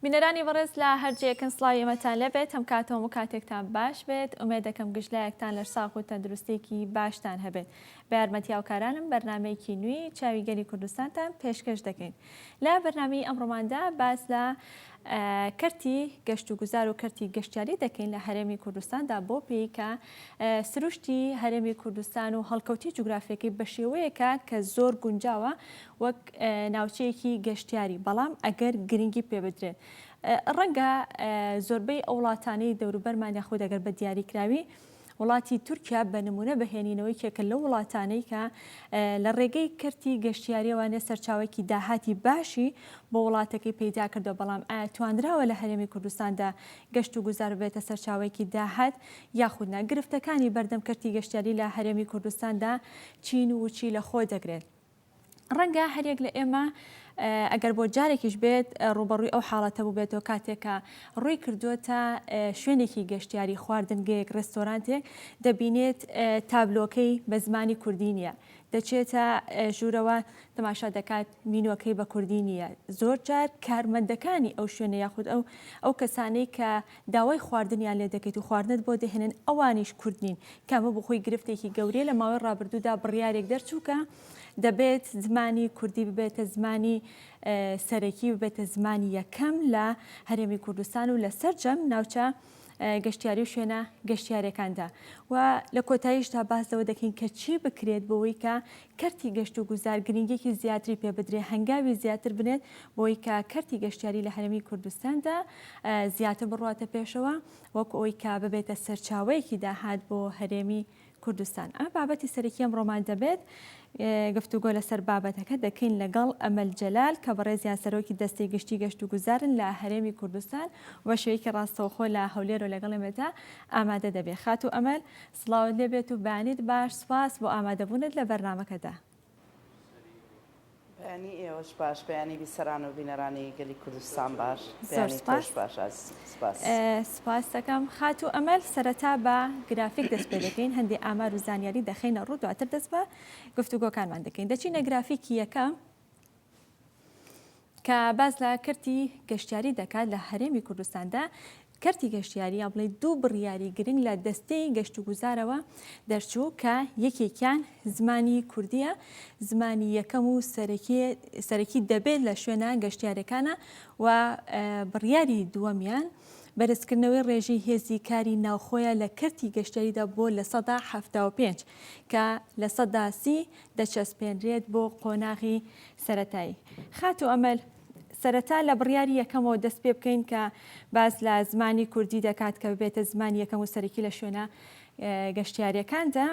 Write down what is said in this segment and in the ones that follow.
بینەرانی بەڕێز لە هەرجەیەکن سڵاوی ئێمەتان لەبێت هەم کاتەوە و کاتێکتان باش بێت ئومێدەکەم گشتلایەکتان لە ساغ و تەندروستێکی باشتان هەبێت بە یارمەتی هاوکارانم بەرنامەیەکی نوێی چاوی گەلی کوردستانتان پێشکەش دەکەین لە بەرنامەی ئەمڕۆماندا باس لە کەرتی گەشت و گوزار و کەرتی گەشتیاری دەکەین لە هەرێمی کوردستاندا بۆ پێی کە سروشتی هەرێمی کوردستان و هەڵکەوتی جوگرافیەکەی بە شێوەیەکە کە زۆر گونجاوە وەک ناوچەیەکی گەشتیاری بەڵام ئەگەر گرنگی پێ بدرێت ڕەنگە زۆربەی ئەو وڵاتانەی دەوروبەرمان یاخود ئەگەر بە دیاریکراوی وڵاتی تورکیا بە نمونە بەهێنینەوەی کێکە لەو وڵاتانەی کە لە ڕێگەی کەرتی گەشتیاریەوانێ سەرچاوێکی داهاتی باشی بۆ وڵاتەکەی پەیدا کردەوە بەڵام ئایا توانراوە لە هەرێمی کوردستاندا گەشت و گوزار بێتە سەرچاوێکی داهات یاخودنا گرفتەکانی بەردەم کەرتی گەشتیاری لە هەرێمی کوردستاندا چین و چی لە خۆ دەگرێت ڕەنگە هەرێک لە ئێمە ئەگەر بۆ جارێکیش بێت ڕوبەڕووی ئەو حاڵەتە بوو بێتەوە کاتێکە ڕووی کردووەتە شوێنێکی گەشتیاری خواردنگەیەک ڕێستۆرانتێک دەبینێت تابلۆکەی بە زمانی کوردی نیە دەچێتە ژوورەوە تەماشا دەکات مینوەکەی بە کوردی نیە زۆر جار کارمەندەکانی ئەو شوێنە یاخود ئەو کەسانەی کە داوای خواردنیان لێ دەکەیت و خواردنت بۆ دەهێنن ئەوانیش کورد نین کامە بخۆی گرفتێکی گەورەیە لە ماوەی ڕابردوودا بڕیارێک دەرچووکە دەبێت زمانی کوردی ببێتە زمانی سەرەکی ببێتە زمانی یەکەم لە هەرێمی کوردستان و لە سەرجەم ناوچە گەشتیاری و شوێنە گەشتیارەکاندا و لە کۆتاییشدا باس لەوە دەکەین کە چی بکرێت بۆەوەی کە کەرتی گەشت و گوزار گرنگێکی زیاتری پێ بدرێ هەنگاوی زیاتر بنێت بۆی کە کەرتی گەشتیاری لە هەرێمی کوردستاندا زیاتر بڕاتە پێشەوە وەکو ئەوی کە ببێتە سەرچاوەیەکی داهات بۆ هەرێمی کوردستان ئەمە بابەتی سەرەکی ئەمڕۆمان دەبێت گفتوگۆ لەسەر بابەتەکە دەکەین لەگەڵ ئەمەل جەلال کە بەڕێزیان سەرۆکی دەستەی گشتی گەشت و گوزارن لە هەرێمی کوردستان و شەوەیەکی ڕاستەوخۆ لە هەولێر و لەگەڵ ئێمەدا ئامادە دەبێت خات و ئەمەل سڵاوت لێبێت و بانیت باش سپاس بۆ ئامادەبوونت لە بەرنامەکەدا بەیانی ئێوەش باش بەیانی بیسەران و بینەرانی گەلی کوردستان باش سپاس دەکەم خات و ئەمەل سەرەتا بە گرافیک دەست پێ دەکەین هەندێک ئامار و زانیاری دەخینە ڕوو دواتر دەست بە گفتوگۆکانمان دەکەین دەچینە گرافیکی یەکەم کە باز لە کەرتی گەشتیاری دەکات لە هەرێمی کوردستاندا کەرتی گەشتیاری یا بڵێ دوو بڕیاری گرنگ لە دەستەی گەشت و گوزارەوە دەرچوو کە یەکێکیان زمانی کوردیە زمانی یەکەم و سەرەکی دەبێت لە شوێنە گەشتیارەکانە و بڕیاری دووەمیان بەرزکردنەوەی ڕێژەی هێزی کاری ناوخۆیە لە کەرتی گەشتیاریدا بۆ لە 1975 کە لە 30 دەچەسپێنرێت بۆ قۆناغی سەرەتایی خات و ئەمەل سەرەتا لە بڕیاری یەکەمەوە دەست پێ بکەین کە باز لە زمانی کوردی دەکات کە ببێتە زمانی یەکەم و سەرەکی لە شوێنە گەشتیاریەکاندا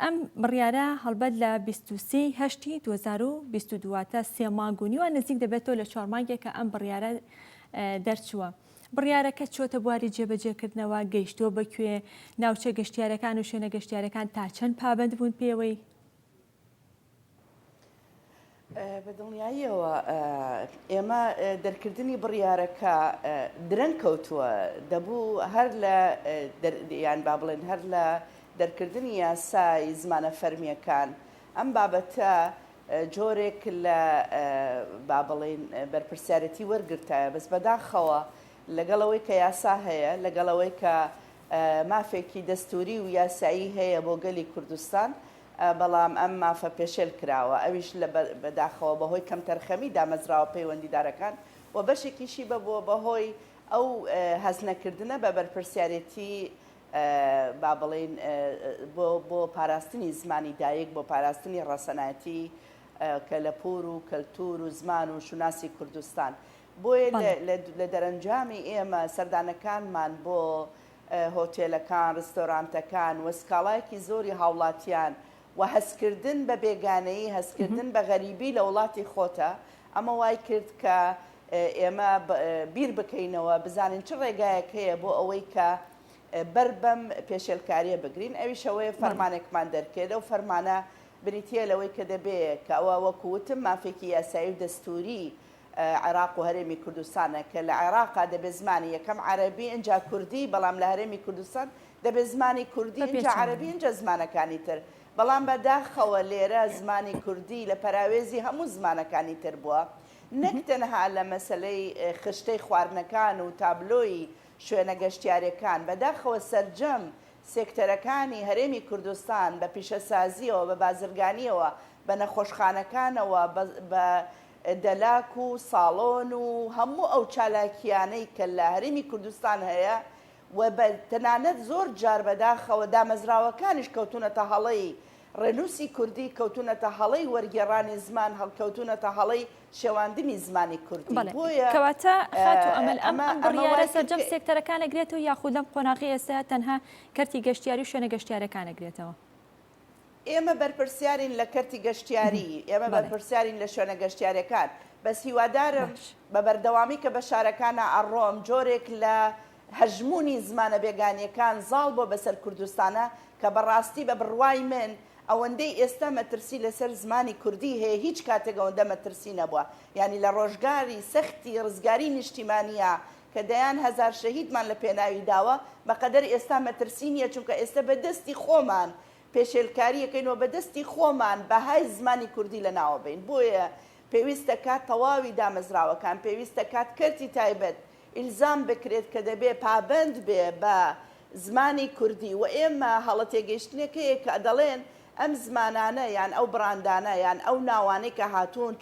ئەم بڕیارە هەڵبەت لە 23/8/2022 تا 3 مانگ و نیوە نزیک دەبێتەوە لە 4 مانگێکە ئەم بڕیارە دەرچووە بڕیارەکە چۆتە بواری جێبەجێکردنەوە گەیشتووە بەکوێ ناوچە گەشتیارەکان و شوێنە گەشتیارەکان تا چەند پابند بوون پێوەی بە دڵنیاییەوە ئێمە دەرکردنی بڕیارەکە درەنگ کەوتووە دەبوو هەر لە یان با بڵێن هەر لە دەرکردنی یاسای زمانە فەرمیەکان ئەم بابەتە جۆرێک لە با بڵێن بەرپرسیارەتی وەرگرتایە بەس بەداخەوە لەگەڵەوەی کە یاسا هەیە لەگەڵەوەی کە مافێکی دەستوری و یاسایی هەیە بۆ گەلی کوردستان بەڵام ئەم مافە پێشێل کراوە ئەویش لە بەداخەوە بەهۆی کەم تەرخەمی دامەزراوە پەیوەندیدارەکان و بەشێکیشی بەبووە بەهۆی ئەو هەزنەکردنە بە بەرپرسیارەتی با بڵێن بۆ پاراستنی زمانی دایک بۆ پاراستنی ڕەسەنایەتی کە لە پۆر و کەلتور و زمان و شوناسی کوردستان بۆیە لە دەرەنجامی ئێمە سەردانەکانمان بۆ هۆتێلەکان ڕستۆرانتەکان و سکاڵایەکی زۆری هاوڵاتیان و هەستکردن بە بێگانەیی هەستکردن بە غەریبی لە وڵاتی خۆتە ئەمە وای کرد کە ئێمە بیر بکەینەوە بزانین چ ڕێگایەک هەیە بۆ ئەوەی کە بەربەم پێشێلکاریە بگرین ئەویشەوەی فەرمانێکمان دەرکێت و فەرمانە بریتە لەوەی کە دەبێت کە ئەوە وەکوتم مافێکی یاسایی و دەستوری عێراق و هەرێمی کوردستانە کە لە عێراقا دەبێت زمانی یەکەم عەرەبی ئەنجا کوردی بەڵام لە هەرێمی کوردستان دەبێت زمانی کوردی ئەنجا عەرەبی ئەنجا زمانەکانی تر بەڵام بەداخەوە لێرە زمانی کوردی لە پەراوێزی هەموو زمانەکانی تر بووە نەک تەنها لە مەسلەی خشتەی خواردنەکان و تابلۆی شوێنە گەشتیاریەکان بەداخەوە سەرجەم سێکتەرەکانی هەرێمی کوردستان بە پیشەسازیەوە بە بازرگانیەوە بە نەخۆشخانەکانەوە بە دەلاک و ساڵۆن و هەموو ئەو چالاکیانەی کە لە هەرێمی کوردستان هەیە و بە تەنانەت زۆر جار بەداخەوە دامەزراوەکانیش کەوتونەتە هەڵەی ڕێنووسی کوردی کەوتونەتە هەڵەی وەرگێڕانی زمان هەڵکەوتونەتە هەڵەی شێواندنی زمانی کوردی کەواتە خاتو ئەمەل ئەم بڕیارە سەرجەم سێکتەرەکان ئەگرێتەوە یاخود لەم قۆناغی ئێستا تەنها کەرتی گەشتیاری و شوێنە گەشتیارەکان ئەگرێتەوە ئێمە بەرپرسیارین لە کەرتی گەشتیاری ئێمە بەرپرسیارین لە شوێنە گەشتیارەکان بەس هیوادارم بە بەردەوامی کە بە شارەکانە ئەڕۆم جۆرێک لە هەژمونی زمانە بێگانیەکان زاڵ بۆ بەسەر کوردستانە کە بەڕاستی بە بڕوای من ئەوەندەی ئێستا مەترسی لەسەر زمانی کوردی هەیە هیچ کاتێک ئەوەندە مەترسی نەبووە یعنی لە ڕۆژگاری سەختی ڕزگاری نیشتیمانیە کە دەیان هەزار شەهیدمان لە پێناوی داوە بەقەدەر ئێستا مەترسی نییە چونکە ئێستا بەدەستی خۆمان پێشێلکاریەکەینەوە بەدەستی خۆمان بەهای زمانی کوردی لە ناوە بین بۆیە پێویستە کات تەواوی دامەزراوەکان پێویستە کات کەرتی تایبەت ئیلزام بکرێت کە دەبێ پابند بێ بە زمانی کوردی و ئێمە هەڵە تێگەیشتنێکەیە کە دەڵێن ئەم زمانانە یان ئەو براندانە یان ئەو ناوانەی کە هاتوون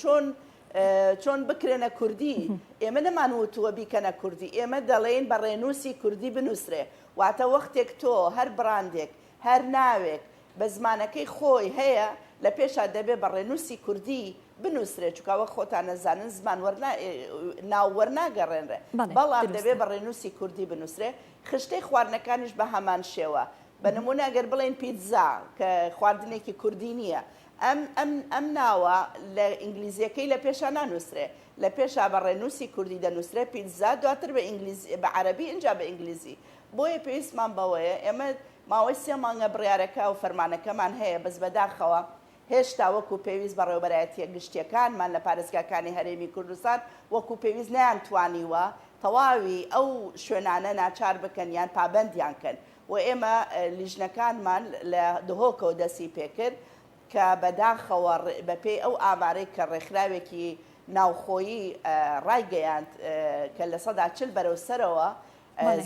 چۆن بکرێنە کوردی ئێمە نەمانوتووە بیکەنە کوردی ئێمە دەڵێن بە ڕێنووسی کوردی بنووسرێ واتە وەختێک تۆ هەر براندێک هەر ناوێک بە زمانەکەی خۆی هەیە لە پێشا دەبێ بە ڕێنووسی کوردی بنووسرێت چکاوە خۆتان نەزانن زمان ناو وەرناگەڕێنرێ بەڵام دەبێ بە ڕێنووسی کوردی بنووسرێ خشتەی خواردنەکانیش بە هەمان شێوە بە نمونە ئەگەر بڵێن پیتزا کە خواردنێکی کوردی نییە ئەم ناوە لە ئینگلیزیەکەی لە پێشە نانووسرێ لە پێشا بە ڕێنووسی کوردی دەنووسرێ پیتزا دواتر بە عەرەبی اینجا بە ئینگلیزی بۆیە پێویستمان بەوەیە ئێمە ماوەی 3 مانگە بڕیارەکە و فەرمانەکەمان هەیە بەس بەداخەوە هێشتا وەکو پێویست بەڕێوەبەرایەتیە گشتیەکانمان لە پارێزگاکانی هەرێمی کوردستان وەکو پێویست نەیانتوانیوە تەواوی ئەو شوێنانە ناچار بکەن یان پابەندیان کەن و ئێمە لیژنەکانمان لە دهۆکەوە دەستی پێکرد کە بەداخەوە بەپێی ئەو ئامارەی کە ڕێکخراوێکی ناوخۆیی ڕایگەیاند کە لە 40 بەرەو سەرەوە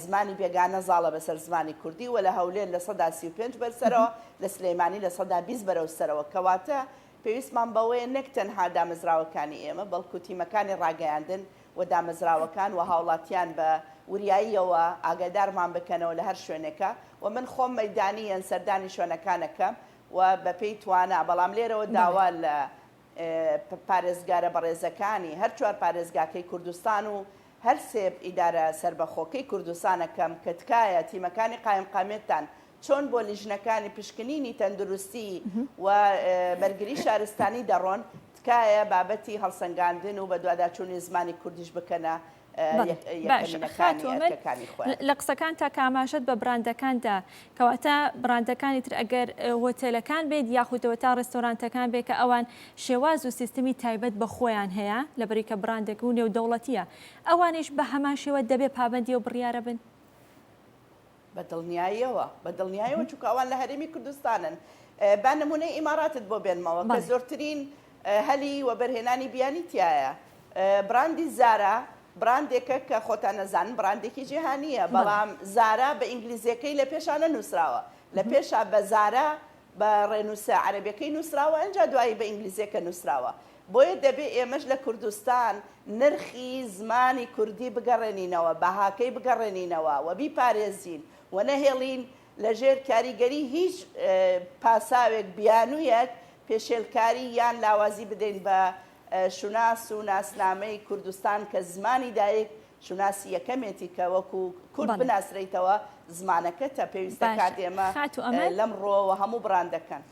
زمانی بێگانە زاڵە بەسەر زمانی کوردی و لە هەولێر لە 35 بەرسەرەوە لە سلەیمانی لە 120 بەرەو سەرەوە کەواتە پێویستمان بەوەیە نەک تەنها دامەزراوەکانی ئێمە بەڵکو تیمەکانی ڕاگەیاندن و دامەزراوەکان و هاوڵاتیان بە وریاییەوە ئاگادارمان بکەنەوە لە هەر شوێنێکە و من خۆم مەیدانیەن سەردانی شوێنەکانەکەم و بەپێی توانە بەڵام لێرەوە داوا لە پارێزگارە بەڕێزەکانی هەر چوار پارێزگاکەی کوردستان و هەر سێب ئیدارە سربەخۆکەی کوردستانەکەم کە تکایە تیمەکانی قایمقامێتان چۆن بۆ لیژنەکانی پشکنینی تەندروستی و بەرگری شارستانی دەڕۆن تکایە بابەتی هەڵسەنگاندن و بە دوواداچوونی زمانی کوردیش بکەنە لە قسەکان تا کاماشت بە براندەکاندا کەواتە براندەکانی تر ئەگەر هۆتێلەکان بێت یاخودەوە تا ڕێستۆرانتەکان بێت کە ئەوان شێواز و سیستمی تایبەت بە خۆیان هەیە لەبەری کە براندێک و نێودەوڵەتیە ئەوانش بە هەمان شێوە دەبێ پابەندی و بڕیارە بن بە دڵنیاییەوە چونکە ئەوان لە هەرێمی کوردستانن با نمونەی ئیماراتت بۆ بێنمەوە کە زۆرترین هەلی و بەرهێنانی بیانی تایە براندی زارا براندێکە کە خۆتان نەزانن براندێکی جیهانیە بەڵام زارا بە ئینگلیزیەکەی لە پێشانە نووسراوە لە پێشا بە زارا بە ڕێنووسە عەرەبیەکەی نووسراوە ئەنجا دوایی بە ئینگلیزیەکە نووسراوە بۆیە دەبێ ئێمەش لە کوردستان نرخی زمانی کوردی بگەڕێنینەوە بەهاکەی بگەڕێنینەوە و بیپارێزین و نەهێڵین لەژێر کاریگەری هیچ پاساوێک بیانوویەک پێشێلکاری یان لاوازی بدەین بە شوناس و ناسنامەی کوردستان کە زمانی دایک شوناسی یەکەمێتی کە وەکو کورد بناسرێتەوە زمانەکە تا پێویستە کات ئێمە لەمڕۆوە هەموو براندەکان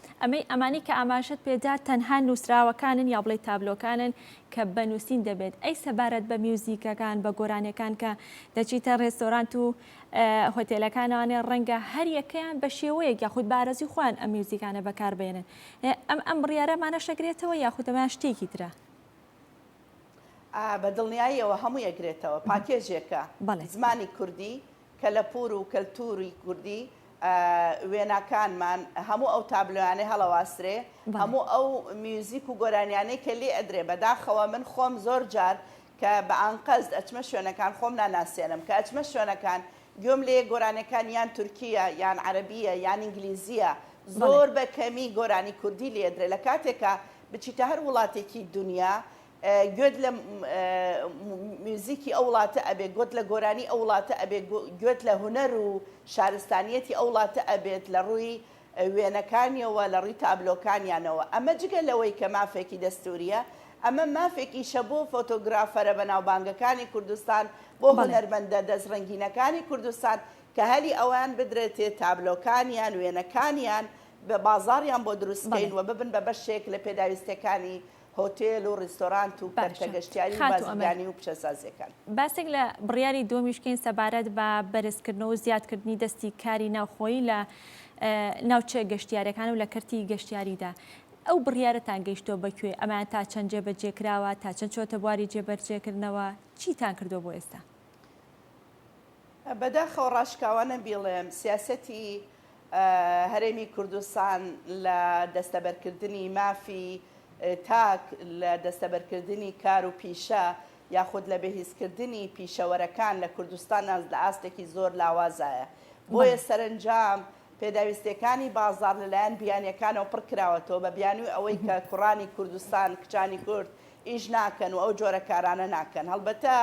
ئەمانی کە ئاماژت پێدا تەنها نووسراوەکانن یا بڵێ تابلۆکانن کە بەنووسین دەبێت ئەی سەبارەت بە میوزیکەکان بە گۆرانەکان کە دەچیتە ڕێستۆرانت و هۆتێلەکانوانێ ڕەنگە هەر یەکەیان بە شێوەیەک یاخود بارەزی خۆیان ئەم میوزیکانە بەکاربێنن ئەم بڕیارەمانە شەگرێتەوە یاخود ئەمان شتێکی ترە بە دڵنیاییەوە هەموو یەکرێتەوە پاکێژێکە زمانی کوردی کە لە پور و کەلتوری کوردی وێناکانمان هەموو ئەو تابلۆیانەی هەڵەواسرێ هەموو ئەو میوزیک و گۆرانیانەی کە لێ ئەدرێ بەداخەوە من خۆم زۆر جار کە بە ئانقەزد ئەچمە شوێنەکان خۆم ناناسیێنم کە ئەچمە شوێنەکان گوێم لێ گۆرانەکان یان تورکیە یان عەرەبیە یان ئینگلیزیە زۆر بە کەمی گۆرانی کوردی لێدرێ لە کاتێکە بچیتە هەر وڵاتێکی دنیا گوێت لە میوزیکی ئەو وڵاتە ئەبێ گوت لە گۆرانی ئەو وڵاتە ئەبێ گوێت لە هونەر و شارستانیەتی ئەو وڵاتە ئەبێت لە ڕووی وێنەکانیەوە لە ڕووی تابلۆکانیانەوە ئەمە جگە لەوەی کە مافێکی دەستوریە ئەمە مافێکی شە بۆ فۆتۆگرافەرە بەناوبانگەکانی کوردستان بۆ هونەرمەندە دەستڕەنگینەکانی کوردستان کە هەلی ئەوان بدرێتێ تابلۆکانیان وێنەکانیان بە بازاڕیان بۆ دروستکەین و ببن بە بەشێک لە پێداویستەکانی هۆتێل و ڕیستۆرانت و کەرتەگەشتیاری و بازرگانی و پیشەسازیەکان. باسێک لە بڕیاری دووەمیشکین سەبارەت بە بەرزکردنەوە و زیادکردنی دەستی کاری ناوخۆیی لە ناوچە گەشتیارەکان و لە کەرتی گەشتیاریدا. ئەو بڕیارەتان گەیشتۆ بەکوێ ئەمان تا چەند جێبەجێکراوە تا چەند چۆتە بواری جێبەرجێکردنەوە چیتان کردو بۆ ئێستا؟ بەداخەوە ڕاشکاوانە بیڵێم سیاسەتی هەرێمی کوردستان لە دەستەبەرکردنی مافی تاک لە دەستەبەرکردنی کار و پیشە یاخود لە بەهیزکردنی پیشەوەرەکان لە کوردستان لە ئاستێکی زۆر لاوازایە بۆیە سەرنجام پێداویستەکانی بازار لەلایەن بیانیەکانەوە پڕکراوەتەوە بە بیانوی ئەوەی کە کوڕانی کوردستان کچانی کورد ئیش ناکەن و ئەو جۆرە کارانە ناکەن هەڵبەتە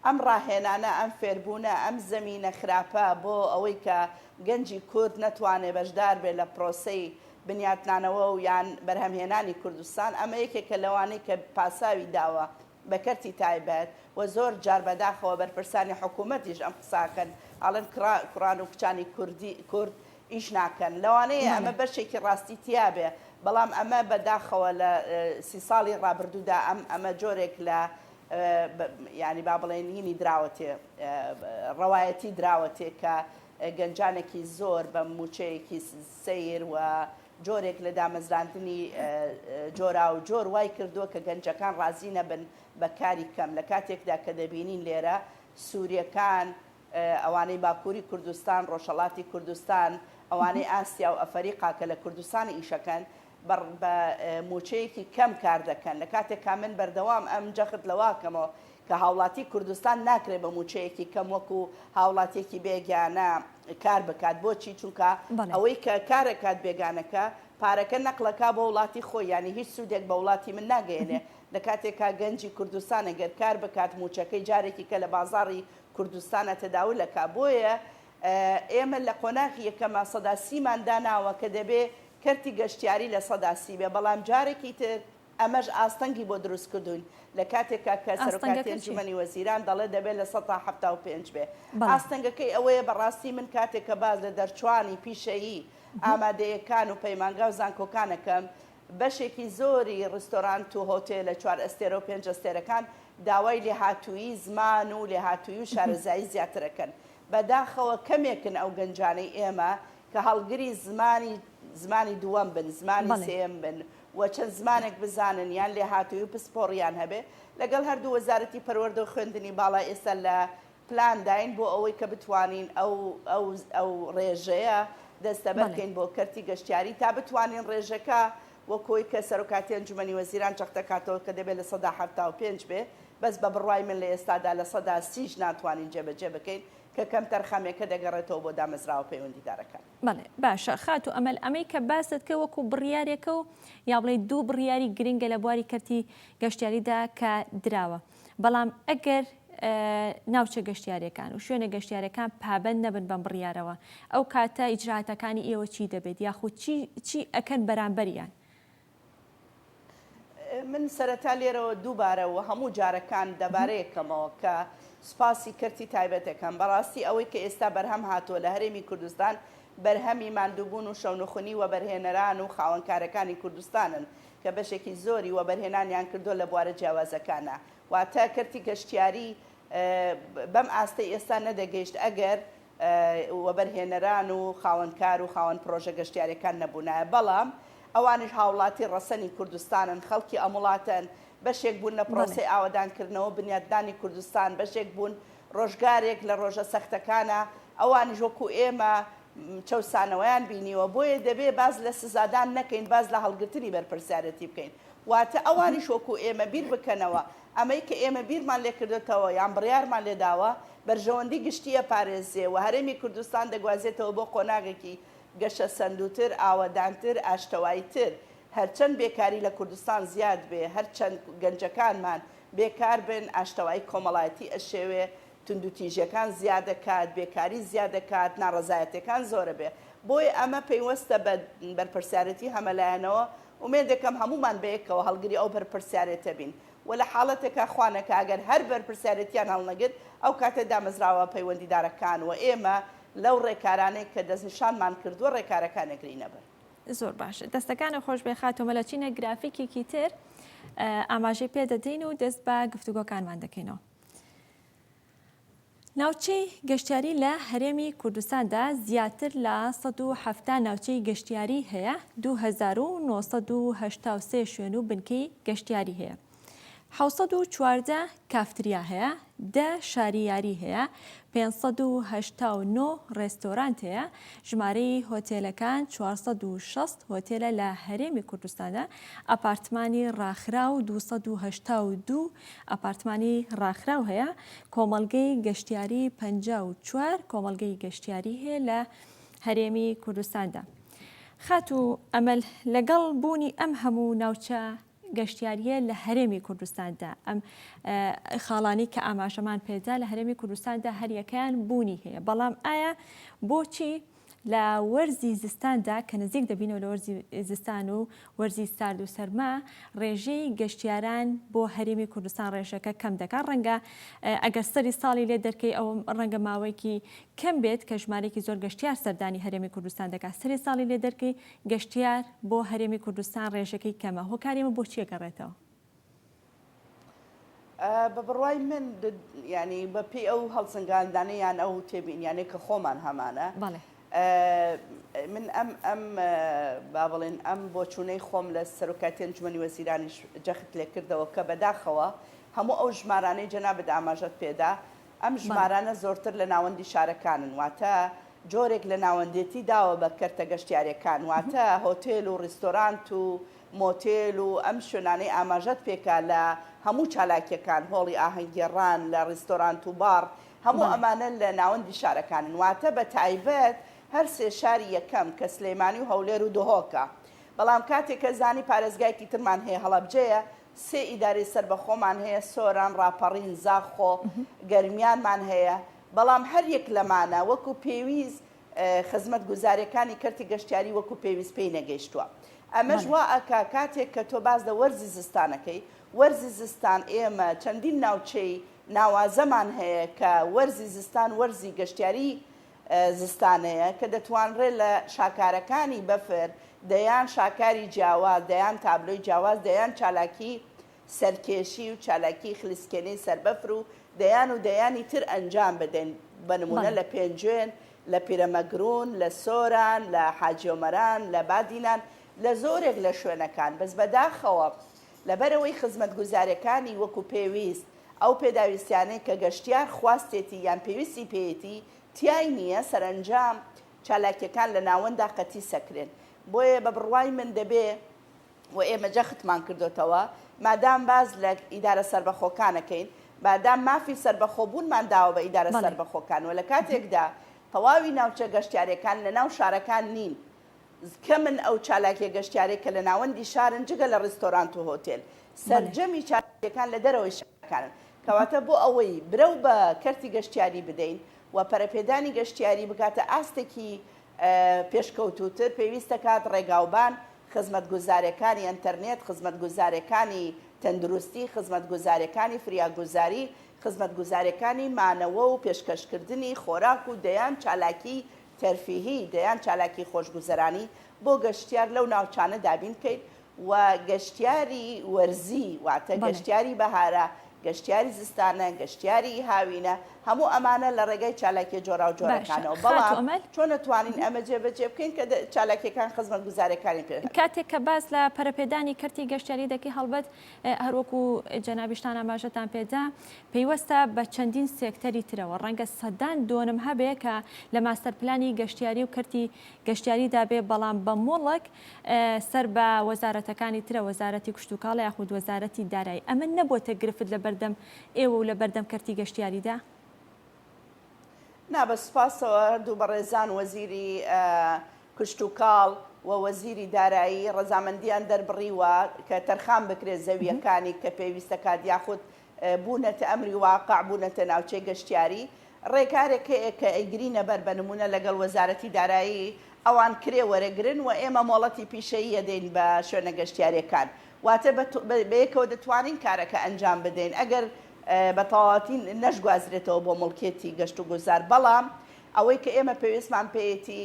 ئەم ڕاهێنانە ئەم فێربوونە ئەم زەمینە خراپە بۆ ئەوەی کە گەنجی کورد نەتوانێت بەشدار بێت لە پرۆسەی بنیاتنانەوە و یان بەرهەمهێنانی کوردستان ئەمە یەکێکە لەوانەی کە پاساوی داوە بە کەرتی تایبەت و زۆر جار بەداخەوە بەرپرسانی حکوومەتیش ئەم قساکەن ئاڵن کوڕان و کچانی کورد ئیش ناکەن لەوانەیە ئەمە بەشێکی ڕاستی تیابێ بەڵام ئەمە بەداخەوە لە 30 ساڵی ڕابردوودا ئەمە جۆرێک لە ینی با بڵێن هینی دراوەتێ ڕەوایەتی دراوەتێ کە گەنجانێکی زۆر بە موچەیەکی سیر و جۆرێک لە دامەزراندنی جۆرا و جۆر وای کردووە کە گەنجەکان ڕازی نەبن بە کاری کەم لە کاتێکدا کە دەبینین لێرە سووریەکان ئەوانەی باکووری کوردستان ڕۆژهەڵاتی کوردستان ئەوانەی ئاسیا و ئەفریقا کە لە کوردستانی ئیشەکەن بە موچەیەکی کەم کار دەکەن لە کاتێکا من بەردەوام ئەم جەخت لەواکەمەوە کە هاوڵاتی کوردستان ناکرێت بە موچەیەکی کەم وەکو هاوڵاتێکی بێگیانە کار بکات بۆچی چونکە ئەوەی کە کارەکات بێگانەکە پارەکە نەقلەکە بە وڵاتی خۆی ینی هیچ سوودێک بە وڵاتی من ناگەێنێ لە کاتێکا گەنجی کوردستان ئەگەر کار بکات موچەکەی جارێکی کە لە بازاڕی کوردستانە تەداولەکە بۆیە ئێمە لە قۆناغی یەکەمە سەدا سیمان داناوە کە دەبێ کەرتی گەشتیاری لە سەدا سی بێ بەڵام جارێکی تر ئەمەش ئاستەنگی بۆ دروستکردوون لە کاتێکا کە سەرۆکاتی ئەنجومەنی وەزیران دەڵێ دەبێت لە 175 بێ ئاستەنگەکەی ئەوەیە بەڕاستی من کاتێککە باز لە دەرچوانی پیشەیی ئامادەیەکان و پەیمانگا و زانکۆکانەکەم بەشێکی زۆری ڕستۆرانت و هۆتێل لە 4 ئەستێرە و 5 ئەستێرەکان داوای لێهاتووی زمان و لێهاتووی و شارەزایی زیاترەکەن بەداخەوە کەمێکن ئەو گەنجانەی ئێمە کە هەڵگری زمانی دووەم بن زمانی سێم بن و چەند زمانێک بزانن یان لێهاتووی و پسپۆڕیان هەبێ لەگەڵ هەردوو وەزارەتی پەروەردە و خوێندنی باڵای ئێستا لە پلانداین بۆ ئەوەی کە بتوانین ئەو ڕێژەیە دەستەبەر بکەین بۆ کەرتی گەشتیاری تا بتوانین ڕێژەکە وەکۆی کە سەرۆکاتی ئەنجومەنی وەزیران چەختەکاتەوە کە دەبێت لە 175 بێ بەس بە بڕوای من لە ئێستادا لە 130 ناتوانین جێبەجێ بکەین کە کەم تەرخەمێکە دەگەڕێتەوە بۆ دامەزراوە پەیوەندیدارەکان. بەڵێ باشە خات و ئەمەل ئەمەی کە باست کە وەکو بڕیارێکە و یا بڵێ دوو بڕیاری گرنگە لە بواری کەرتی گەشتیاریدا کە دراوە بەڵام ئەگەر ناوچە گەشتیارەکان و شوێنە گەشتیارەکان پابەند نەبن بەم بڕیارەوە ئەو کاتە ئیجراعاتەکانی ئێوە چی دەبێت یاخود چی ئەکەن بەرامبەریان؟ من سەرەتا لێرەوە دووبارەوە هەموو جارەکان دەبارەیەکەمەوە کە سوپاسی کەرتی تایبەتەکەم بەڕاستی ئەوەی کە ئێستا بەرهەم هاتووە لە هەرێمی کوردستان بەرهەمی ماندووبوون و شەونخونی و بەرهێنەران و خاوەنکارەکانی کوردستانن کە بەشێکی زۆری و بەرهێنانیان کردو لە بوارە جیاوازەکانە واتە کەرتی گەشتیاری بەم ئاستەی ئێستا نەدەگەیشت ئەگەر وەبەرهێنەران و خاوەنکار و خاوەن پرۆژە گەشتیارەکان نەبوونایە بەڵام ئەوانش هاوڵاتی ڕەسەنی کوردستانن خەڵکی ئەموڵاتن بەشێک بوون لە پرۆسی ئاوادانکردنەوە بنیاددانی کوردستان بەشێک بوون ڕۆژگارێک لە ڕۆژە سەختەکانە ئەوانیش وەکو ئێمە چەسانەوەیان بینیوە بۆیە دەبێ باز لە سزادان نەکەین باز لە هەڵگرتنی بەرپرسیارەتی بکەین واتە ئەوانی شۆکو ئێمە بیر بکەنەوە ئەمەی کە ئێمە بیرمان لێ کردێتەوە یان بڕیارمان لێداوە بەرژەوەندی گشتیە پارێزێ و هەرێمی کوردستان دەگوازێتەوە بۆ قۆناغێکی گەشە سندوتر ئاوەدانتر ئاشتەواییتر هەرچەند بێکاری لە کوردستان زیاد بێ هەرچەند گەنجەکانمان بێکار بن ئاشتەوایی کۆمەڵایەتی ئەشێوێ توندوتیژەکان زیاد دەکات بێکاری زیاد دەکات ناڕەزایەتەکان زۆرە بێ بۆی ئەمە پێیوەستە بە بەرپرسیارەتی هەمەلایەنەوە ومێ دەکەم هەمومان بەیەکەوە هەڵگری ئەو بەرپرسیارەتە بین و لە حاڵەتێکا خوانەکە ئەگەر هەر بەرپرسیارەتیان هەڵنەگرت ئەو کاتە دامەزراوە پەیوەندیدارەکان و ئێمە لەو ڕێکارانەی کە دەستنیشانمان کردووە ڕێکارەکانێکری نەبن. زۆر باشە دەستەکانە خۆش بێ خاتۆمە لە چینە گرافیکێکی تر ئاماژەی پێدەدەین و دەست بە گفتوگۆکانمان دەکەینەوە. ناوچەی گەشتیاری لە هەرێمی کوردستاندا زیاتر لە 170 ناوچەی گەشتیاری هەیە 2983 شوێن و بنکەی گەشتیاری هەیە 714 کافتریا هەیە 10 شاریاری هەیە 589 ڕێستۆرانت هەیە ژمارەی هۆتێلەکان 460 هۆتێلە لە هەرێمی کوردستاندا ئەپارتمانی ڕاخراو 282 ئەپارتمانی ڕاخراو هەیە کۆمەڵگەی گەشتیاری 54 کۆمەڵگەی گەشتیاری هەیە لە هەرێمی کوردستاندا. خاتو ئەمەل لەگەڵ بوونی ئەم هەموو ناوچە گەشتیاریە لە هەرێمی کوردستاندا ئەم خاڵانی کە ئاماژەمان پێدا لە هەرێمی کوردستاندا هەریەکەیان بوونی هەیە بەڵام ئایا بۆچی لە وەرزی زستاندا کە نزیک دەبینەوە لە وەرزی زستان و وەرزی سارد و سەرما ڕێژەی گەشتیاران بۆ هەرێمی کوردستان ڕێژەکە کەم دەکات ڕەنگە ئەگەر سەری ساڵی لێ دەرکەی ئەو ڕەنگە ماوەیەکی کەم بێت کە ژمارەیەکی زۆر گەشتیار سەردانی هەرێمی کوردستان دەکات سەری ساڵی لێ دەرکەی گەشتیار بۆ هەرێمی کوردستان ڕێژەکەی کەمە هۆکاریمە بۆ چیە گەڕێتەوە؟ بە بڕوای من ینی بەپی ئەو هەڵسەنگاندانەیان ئەو تێبینیانەی کە خۆمان هەمانە من ئەم با بڵێن ئەم بۆچوونەی خۆم لە سەرۆکاتی ئەنجومەنی وەزیرانیش جەخت لێ کردەوە کە بەداخەوە هەموو ئەو ژمارانەی جەنابەت ئاماژەت پێدا ئەم ژمارانە زۆرتر لە ناوەندی شارەکانن واتە جۆرێک لە ناوەندێتی داوە بە کەرتە گەشتیارەکان واتە هۆتێل و ڕیستۆرانت و مۆتێل و ئەم شوێنانەی ئاماژەت پێکا لە هەموو چالاکیەکان هۆڵی ئاهەنگگێڕان لە ڕیستۆرانت و بار هەموو ئەمانە لە ناوەندی شارەکانن واتە بە تایبەت هەر سێ شاری یەکەم کە سلێمانی و هەولێر و دهۆکە بەڵام کاتێک کە زانی پارێزگایکی ترمان هەیە هەڵەبجەیە سێ ئیدارەی سربەخۆمان هەیە سۆران ڕاپەڕین زاخۆ گەرمیانمان هەیە بەڵام هەر یەک لەمانە وەکو پێویست خزمەت گوزاریەکانی کەرتی گەشتیاری وەکو پێویست پێی نەگەیشتووە ئەمەش وا ئەکا کاتێک کە تۆ باز لە وەرزی زستانەکەی وەرزی زستان ئێمە چەندین ناوچەی ناوازەمان هەیە کە وەرزی زستان وەرزی گەشتیاری زستانەیە کە دەتوانرێت لە شاکارەکانی بەفر دەیان شاکاری جیاواز دەیان تابلۆی جیاواز دەیان چالاکی سەرکێشی و چالاکی خلیسکێنەی سەربەفر و دەیانی تر ئەنجام بدەن بە نمونە لە پێنجێن لە پیرەمەگرون لە سۆران لە حاجیۆمەران لە بادینان لە زۆرێک لە شوێنەکان بەس بەداخەوە لەبەرەوەی خزمەت گوزارەکانی وەکو پێویست ئەو پێداویستیانەی کە گەشتیار خواستێتی یان پێویستی پێیەتی تیای نییە سەرنجام چالاکیەکان لە ناوەندا قەتی سەکرێن بۆیە بە بڕوای من دەبێ و ئێمە جەختمان کردوتەوە مادام باز لە ئیدارە سربەخۆکانەکەین بادام مافی سربەخۆبوونمان داوە بە ئیدارە سربەخۆکان و لە کاتێکدا تەواوی ناوچە گەشتیارەکان لە ناو شارەکان نین کە من ئەو چالاکیە گەشتیارێک کە لە ناوەندی شارن جگە لە ڕیستۆرانت و هۆتێل سەرجەمی چالاکیەکان لە دەرەوەی شارەکانن کەواتە بۆ ئەوەی برەو بە کەرتی گەشتیاری بدەین و پەرەپێدانی گەشتیاری بکاتە ئاستێکی پێشکەوتوتر پێویستە کات ڕێگاوبان خزمەت گوزارەکانی ئەنتەرنێت خزمەت گوزارەکانی تەندروستی خزمەت گوزارەکانی فریاگوزاری خزمەت گوزارەکانی مانەوە و پێشکەشکردنی خۆراک و دەیان چالاکی تەرفیهی دەیان چالاکی خۆشگوزەرانی بۆ گەشتیار لەو ناوچانە دابین بکەیت و گەشتیاری وەرزی واتە گەشتیاری بەهارە گەشتیاری زستانە گەشتیاری هاوینە هەموو ئەمانە لە ڕێگەی چالاکی جۆرا و جۆرەکانەوە بەڵام چۆن نتوانین ئەمە جێبەجێ بکەین کە چالاکیەکان خزمەتگوزاریەکانی کرد کاتێک کە باز لە پەرەپێدانی کەرتی گەشتیاری دەکەی هەڵبەت هەروەکو جەنابیشتان ئاماژەتان پێدا پێیوەستە بە چەندین سێکتەری ترەوە ڕەنگە سەدان دۆنم هەبێ کە لە ماستەرپلانی گەشتیاری و کەرتی گەشتیاریدا بێ بەڵام بە مۆڵک سەر بە وەزارەتەکانی ترە وەزارەتی کشتتوکاڵ یاخود وەزارەتی دارایی ئەمە نەبووتە گرفت لە بەردەم ئێوە و لە بەردەم کەرتی گەشتیاریدا؟ نا بە سوپاسەوە دوو بەڕێزان وەزیری کشتتوکاڵ و وەزیری دارایی ڕەزامەندیان دەربڕیوە کە تەرخان بکرێت زەویەکانی کە پێویستە کات یاخود بوونەتە ئەمری واقع بوونەتە ناوچەی گەشتیاری ڕێکارێک کە ئەیگرینە بەر بە نمونە لەگەڵ وەزارەتی دارایی ئەوان کرێ وەرەگرن و ئێمە مۆڵەتی پیشەیە دێن بە شوێنە گەشتیاریەکان واتە بەیەکەوە دەتوانین کارەکە ئەنجام بدەین ئەگەر بە تەواوەتی نەشگوازرێتەوە بۆ مڵکێتی گەشت و گوزار بەڵام ئەوەی کە ئێمە پێویستمان پێیەتی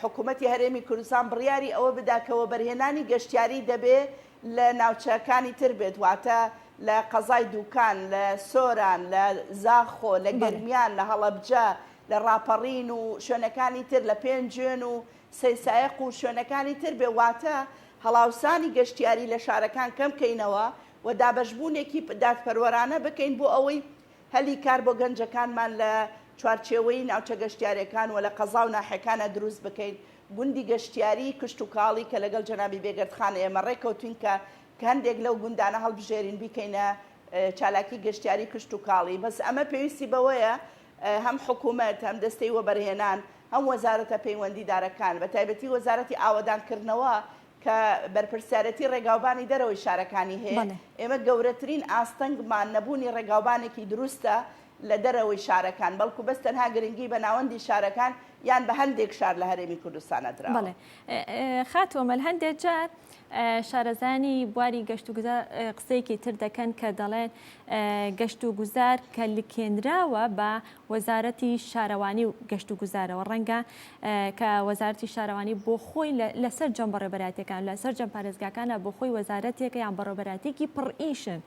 حکوومەتی هەرێمی کوردستان بڕیاری ئەوە بداکەوە بەرهێنانی گەشتیاری دەبێ لە ناوچەکانی تر بێت واتە لە قەزای دووکان لە سۆران لە زاخۆ لە گەرمیان لە هەڵەبجە لە ڕاپەڕین و شوێنەکانی تر لە پێنجێن و سەیسایق و شوێنەکانی تر بێ واتە هەڵاوسانی گەشتیاری لە شارەکان کەم بکەینەوە و دابەشبوونێکی دادپەروەرانە بکەین بۆ ئەوەی هەلی کار بۆ گەنجەکانمان لە چوارچێوەی ناوچە گەشتیارەکان و لە قەزا و ناحەکانە دروست بکەین گوندی گەشتیاری کشتتوکاڵی کە لەگەڵ جەنابی بێگەردخانە ئێمە ڕێکەوتوین کە هەندێک لەو گوندانە هەڵبژێرین بیکەینە چالاکی گەشتیاری کشتتوکاڵی بەس ئەمە پێویستی بەوەیە هەم حکوومەت هەم دەستەی وەبەرهێنان هەم وەزارەتە پەیوەندیدارەکان بە تایبەتی وەزارەتی ئاوەدانکردنەوە کە بەرپرسیارەتی ڕێگاوبانی دەرەوەی شارەکانی هەیە ئێمە گەورەترین ئاستەنگمان نەبوونی ڕێگاوبانێکی دروستە لە دەرەوەی شارەکان بەڵکو بەس تەنها گرنگی بە ناوەندی شارەکان یان بە هەندێک شار لە هەرێمی کوردستانە درا بڵێ خاتۆمەل هەندێک جار شارەزانی بواری گەشت و گوزار قسەیەکی تر دەکەن کە دەڵێن گەشت و گوزار کە لکێنراوە بە وەزارەتی شارەوانی و گەشت و گوزارەوە ڕەنگە کە وەزارەتی شارەوانی بۆ خۆی لەسەر جەم بەڕێبەراتیەکان لەسەر جەم پارێزگاکانە بۆ خۆی وەزارەتێکە یان بەڕێبەراتێکی پڕئیشن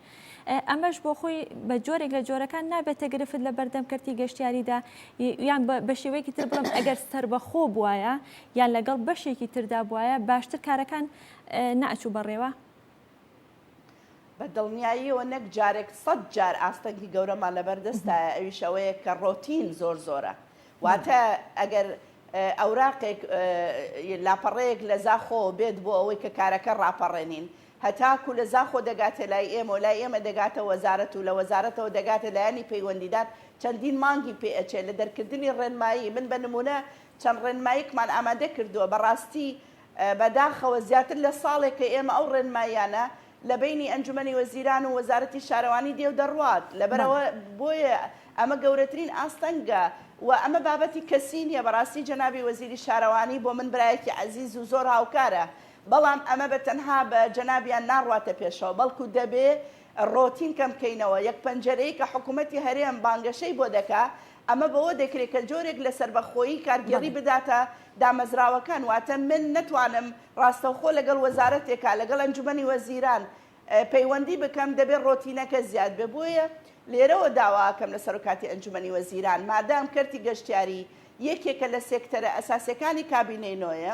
ئەمەش بۆ خۆی بە جۆرێک لە جۆرەکان نابێتە گرفت لە بەردەم کەرتی گەشتیاریدا یان بە شێوەیەکی تر بڵم ئەگەر سەربەخۆ بووایە یان لەگەڵ بەشێکی تردا بووایە باشتر کارەکان ناچوو بەڕێوە بە دڵنیاییەوە نەک جارێک 100 جار ئاستەنگی گەورەمان لەبەردەستە ئەویش ئەوەیە کە ڕۆتین زۆرە واتە ئەگەر ئەوراقێک لاپەڕەیەک لە زاخۆ بێت بۆ ئەوەی کە کارەکە ڕاپەڕێنین هەتاکو لە زاخۆ دەگاتە لای ئێمە و لای ئێمە دەگاتە وەزارەت و لە وەزارەتەوە دەگاتە لایانی پەیوەندیدار چەندین مانگی پێئەچێت لە دەرکردنی ڕێنمایی من بە نمونە چەند ڕێنماییکمان ئامادە کردووە بەڕاستی بەداخەوە زیاتر لە ساڵێک کە ئێمە ئەو ڕێنماییانە لە بینی ئەنجومەنی وەزیران و وەزارەتی شارەوانی دێو دەڕوات لەبەرەوە بۆیە ئەمە گەورەترین ئاستەنگە و ئەمە بابەتی کەسی نییە بەڕاستی جەنابی وەزیری شارەوانی بۆ من برایەکی عەزیز و زۆر هاوکارە بەڵام ئەمە بە تەنها بە جەنابیان ناڕواتە پێشەوە بەڵکو دەبێ ڕۆتین کەم بکەینەوە یەک پەنجەرەی کە حکوومەتی هەرێم بانگەشەی بۆ دەکا ئەمە بەوە دەکرێت کە جۆرێک لە سەربەخۆیی کارگەڕی بداتە دامەزراوەکان واتە من نتوانم ڕاستەوخۆ لەگەڵ وەزارەتێکا لەگەڵ ئەنجومەنی وەزیران پەیوەندی بکەم دەبێت ڕۆتینەکە زیاد بێ بۆیە لێرەوە داواکەم لە سەرۆکاتی ئەنجومەنی وەزیران مادام کەرتی گەشتیاری یەکێکە لە سێکتەرە ئەساسیەکانی کابینەی نۆیە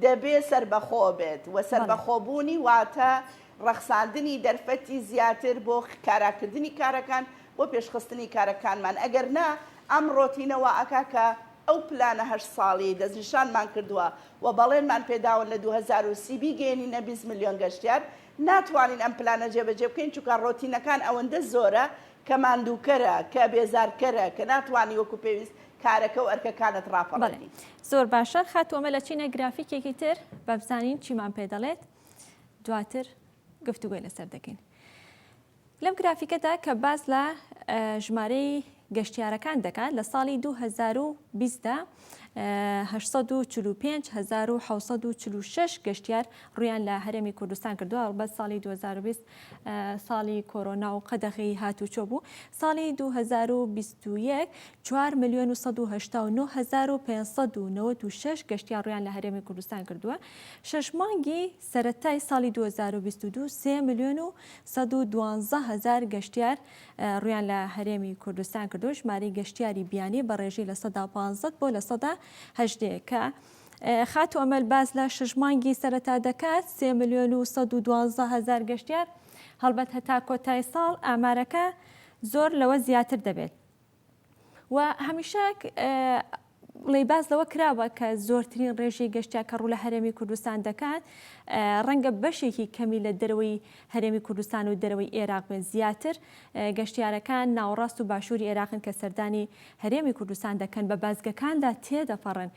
دەبێ سەربەخۆ بێت و سەربەخۆبوونی واتە ڕەخساندنی دەرفەتی زیاتر بۆ کاراکردنی کارەکان بۆ پێشخستنی کارەکانمان ئەگەر نا ئەم ڕۆتینەوە ئەکاکە ئەو پلانە 8 ساڵی دەستنیشانمان کردووە و بەڵێنمان پێداون لە 2030 بیگەێنینە 20 میلیۆن گەشتیار ناتوانین ئەم پلانە جێبەجێ بکەین چونکە ڕۆتینەکان ئەوەندە زۆرە کە ماندووکەرە کە بێزارکەرە کە ناتوانی وەکو پێویست کارەکە و ئەرکەکانت ڕاپەڕێنی زۆر باشە خاتووەمە لە چینە گرافیکێکی تر بە بزانین چیمان پێ دەڵێت دواتر گفتوگوی لەسەر دەکەین لەم گرافیکەدا کە باز لە ژمارەی گەشتیارەکان دەکات لە ساڵی 2020دا 845,746 گەشتیار ڕویان لە هەرێمی کوردستان کردووە. بە ساڵی 2020 ساڵی کۆرۆنا و قەدەغی هاتوچۆ بوو. ساڵی 2021 4,189,596 گەشتیار ڕویان لە هەرێمی کوردستان کردووە. 6 مانگی سەرەتای ساڵی 2022 3,112,000 گەشتیار ڕویان لە هەرێمی کوردستان کردو. ژمارەی گەشتیاری بیانی بە ڕێژەی لە 15 بۆ لە 18 کە خاتو ئەمەل باز لە 6 مانگی سەرەتا دەکات 3,112,000 گەشتیار. هەڵبەت هەتا کۆتای ساڵ ئامارەکە زۆر لەوە زیاتر دەبێت و هەمیشە بڵێ باز لەوە کراوە کە زۆرترین ڕێژەی گەشتیار کە ڕوو لە هەرێمی کوردستان دەکات ڕەنگە بەشێکی کەمی لە دەرەوەی هەرێمی کوردستان و دەرەوەی عێراق بێت. زیاتر گەشتیارەکان ناوەڕاست و باشووری عێراقن کە سەردانی هەرێمی کوردستان دەکەن بە بازگەکاندا تێدەپەڕن.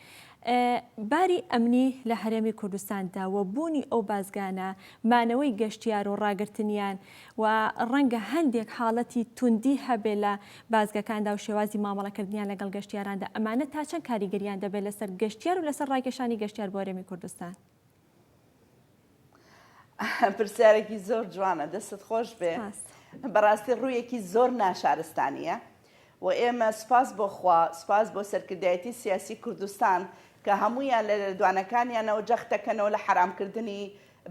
باری ئەمنی لە هەرێمی کوردستاندا و بوونی ئەو بازگانە مانەوەی گەشتیار و ڕاگررتنیان و ڕەنگە هەندێک حاڵەتی توندی هەبێ لە بازگەکاندا و شێوازی مامەڵەکردنیان لەگەڵ گەشتیاراندا ئەمانە تا چەند کاریگەریان دەبێت لەسەر گەشتیار و لەسەر ڕاکێشانی گەشتیار بۆ هەرێمی کوردستان؟ پرسیارێکی زۆر جوانە، دەستت خۆش بێ. بەڕاستی ڕوویەکی زۆر ناشارستانیە و ئێمە سپاس بۆ خوا، سپاس بۆ سەرکردایەتی سیاسی کوردستان کە هەمویان لە دوانەکانیانەوە جەختەکەنەوە لە حرامکردنی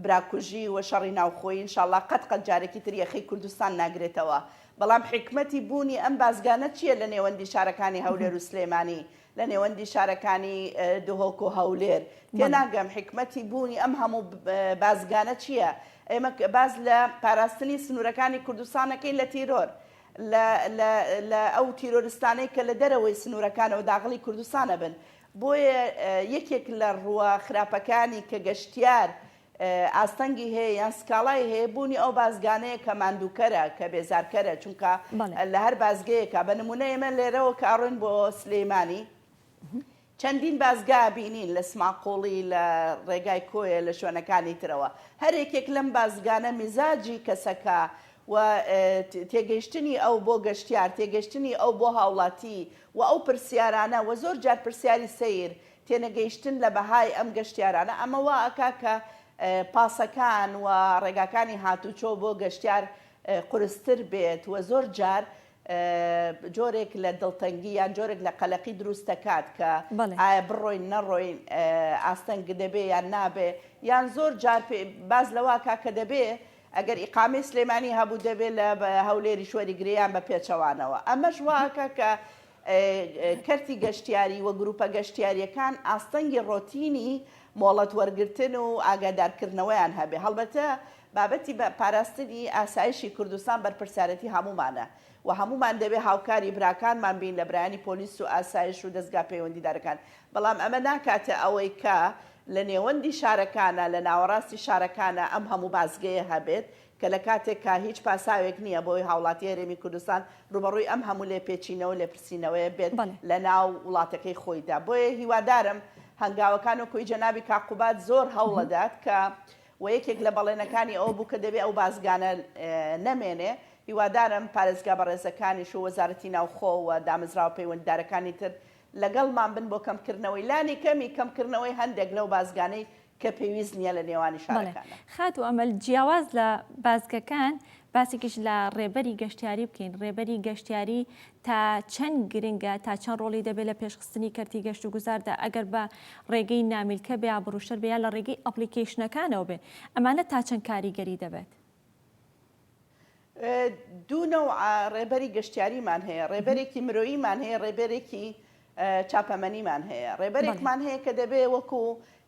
براکوژی و شەڕی ناوخۆیی. انشاءالله قەت جارێکی تر یەخەی کوردستان ناگرێتەوە. بەڵام حکمەتی بوونی ئەم بازگانە چییە لە نێوەندی شارەکانی هەولێر و سلێمانی، لە نێوەندی شارەکانی دهۆک و هەولێر؟ تێناگەم حکمەتی بوونی ئەم هەموو بازگانە چییە؟ ئێمە باز لە پاراستنی سنوورەکانی کوردستانەکەین لە تیرۆر، لە ئەو تیرۆرستانەی کە لە دەرەوەی سنوورەکانەوە داغڵی کوردستانە بن. بۆیە یەکێک لە ڕووە خراپەکانی کە گەشتیار ئاستەنگی هەیە یان سکاڵای هەیە بوونی ئەو بازگانەیە کە ماندووکەرە، کە بێزارکەرە، چونکە لە هەر بازگەیەکە. بە نمونە ئێمە لێرەوە کە ئەڕۆین بۆ سلێمانی چەندین بازگا بینین لە سماقۆڵی، لە ڕێگای کۆیە، لە شوێنەکانی ترەوە. هەرێکێک لەم بازگانە میزاجی کەسەکە و تێگەیشتنی ئەو بۆ گەشتیار، تێگەیشتنی ئەو بۆ هاوڵاتی و ئەو پرسیارانە و زۆر جار پرسیاری سیر تێنەگەیشتن لە بەهای ئەم گەشتیارانە ئەمە وا ئەکا کە پاسەکان و ڕێگاکانی هاتوچۆ بۆ گەشتیار قورستر بێت و زۆر جار جۆرێک لە دڵتەنگی یان جۆرێک لە قەلەقی دروست دەکات کە ئایا بڕۆین نەڕۆین، ئاستەنگ دەبێ یان نابێ، یان زۆر جار باز لەوا کاکە دەبێ ئەگەر ئیقامی سلێمانی هەبوو دەبێت لە هەولێری شوەری گریان بە پێچەوانەوە. ئەمەش واکە کە کەرتی گەشتیاری و گروپە گەشتیاریەکان ئاستەنگی ڕۆتینی مۆڵەت وەرگرتن و ئاگادارکردنەوەیان هەبێ. هەڵبەتە بابەتی بە پاراستنی ئاسایشی کوردستان بەرپرسارەتی هەمومانە و هەمومان دەبێ هاوکاری براکانمان بین لە برایانی پۆلیس و ئاسایش و دەستگا پەیوەندیدارەکان. بەڵام ئەمە ناکاتە ئەوەی کە لە نێوەندی شارەکانە، لە ناوەڕاستی شارەکانە ئەم هەموو بازگەیە هەبێت کە لە کاتێککە هیچ پاساوێک نییە بۆی هاوڵاتی هەرێمی کوردستان ڕوبەڕووی ئەم هەموو لێپێچینەوە لێپرسینەوەی بێت لە ناو وڵاتەکەی خۆیدا. بۆیە هیوادارم هەنگاوەکان و کۆی جەنابی کاقوبات زۆر هەوڵەدات کە و یەکێک لە بەڵێنەکانی ئەوە بوو کە دەبێت ئەو بازگانە نەمێنێ. هیوادارم پارێزگا بەڕێزەکانیش و وەزارەتی ناوخۆ و دامەزراوە پەیوەندیدارەکانی تر لەگەڵمان بن بۆ کەمکردنەوەی لانی کەمکردنەوەی هەندێک لەو بازگانەی کە پێویست نییە لە نێوانی شارەکانە. خاتو ئەمەل جیاواز لە بازگەکان باسێکیش لە ڕێبەری گەشتیاری بکەین. ڕێبەری گەشتیاری تا چەند گرنگە، تا چەند ڕۆڵی دەبێت لە پێشخستنی کەرتی گەشت و گوزاردا ئەگەر بە ڕێگەی نامیلکە بێ، ئابڕوشەر بێ، لە ڕێگەی ئەپلیکیشنەکانەوە بێ، ئەمانە تا چەند کاریگەری دەبێت؟ دوو نەوع ڕێبەری گەشتیاریمان هەیە، ڕێبەرێکی مرۆییمان هەیە، ڕێبەرێکی چاپەمەنیمان هەیە. ڕێبەرێکمان هەیە کە دەبێ وەکو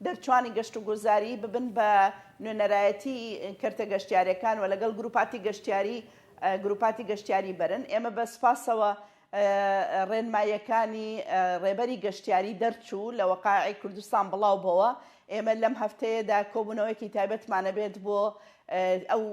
دەرچوانی گەشت و گوزاری ببن بە نوێنەرایەتی کەرتە گەشتیاریەکان و لەگەڵ گروپاتی گەشتیاری بەرن. ئێمە بە سپاسەوە ڕێنماییەکانی ڕێبەری گەشتیاری دەرچوو لە وەقاعی کوردستان بڵاو بەوە. ئێمە لەم هەفتەیەدا کۆبوونەوەیەکی تایبەتمانە بێت بۆ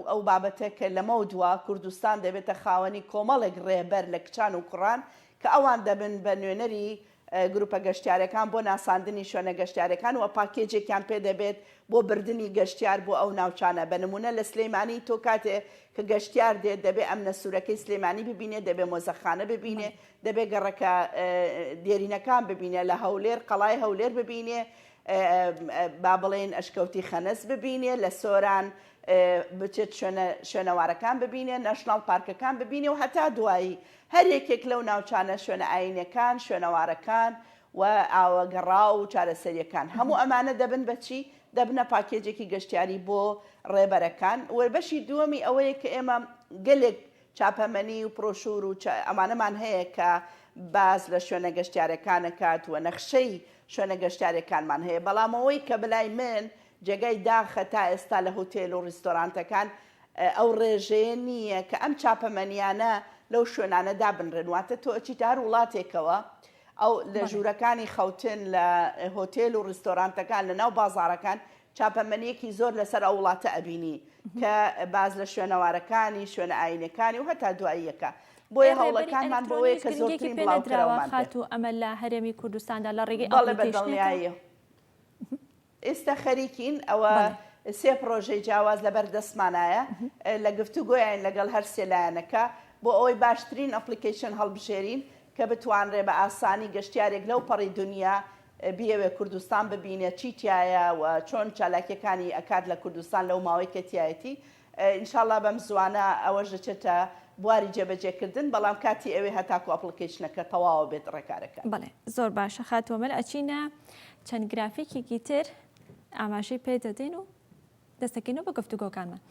ئەو بابەتە کە لەمە دووە کوردستان دەبێتە خاوەنی کۆمەڵێک ڕێبەر لە کچان و کوڕان کە ئەوان دەبن بە نوێنەری گروپە گەشتیارەکان بۆ ناساندنی شوێنە گەشتیارەکان و پاکێجێکیان پێ دەبێت بۆ بردننی گەشتیار بۆ ئەو ناوچانە بە نمونە لە سلێمانی تۆ کاتێ کە گەشتیار دێت دەبێت ئەم نەسوورەکەی سلێمانی ببینێت دەبێت مۆزەخانە ببینێ دەبێت گەڕەکە دێرینەکان ببینێ لە هەولێر قەڵای هەولێر ببینێ با بڵێن ئەشکەوتی خەنەس ببینێ لە سۆران بچێت شوێنەوارەکان ببینێ نەشناڵ پارکەکان ببینێ و هەتا دوایی هەر یەکێک لەو ناوچانە شوێنە ئاینەکان شوێنەوارەکان و ئاوەگەڕا و چارەسەریەکان هەموو ئەمانە دەبن بەچی دەبنە پاکێجێکی گەشتیاری بۆ ڕێبەرەکان وەربەشی دووەمی ئەوەیە کە ئێمە گەلێک چاپەمەنی و پرۆشور و ئەمانەمان هەیە کە باز لە شوێنە گەشتیارەکانەکات و نەخشەی شوێنە گەشتیارەکانمان هەیە بەڵام ئەوەی کە بلای من جێگای داخە تا ئێستا لە هۆتێل و ڕیستۆرانتەکان ئەو ڕێژەیە نییە کە ئەم چاپەمەنیانە لەو شوێنانەدا بنڕێنواتە تۆ ئەچیت هەر وڵاتێکەوە ئەو لە ژوورەکانی خەوتن لە هۆتێل و ڕیستۆرانتەکان لە ناو بازاڕەکان چاپەمەنیەکی زۆر لەسەر ئەو وڵاتە ئەبینی کە باز لە شوێنەوارەکانی شوێنە ئاینەکانی و هەتا دواییەکە بۆیە هەوڵەکانمان بۆەیە کە زۆرترین بڵاوکراوەمان خات و ئەمە لە هەرێمی کوردستاندا لە ڕێگەی بەڵێ بەدڵنیاییە ئێستا خەریکین ئەوە سێ پرۆژەی جیاواز لەبەر دەستمانایە لە گفتوگۆیان لەگەڵ هەر سێلایەنەکە بۆ ئەوەی باشترین ئەپلیکیشن هەڵبژێرین کە بتوانرێ بە ئاسانی گەشتیارێک لەو پەڕی دنیا بیەوێ کوردستان ببینێت چی تایە و چۆن چالاکیەکانی ئەکات لە کوردستان لەو ماوەی کەتیایەتی ئینشاءڵڵا بەم زوانە ئەوەش دەچێتە بواری جێبەجێکردن بەڵام کاتی ئەوێ هەتاکو ئەپلیکیشنەکە تەواوە بێت ڕێکارەکە بڵێ زۆر باشە خاتوەمەر ئەچینە چەند گرافیکێکی تر ئاماژەی پێ دەدەین و دەستەکەین و بە گفتوگۆکانمان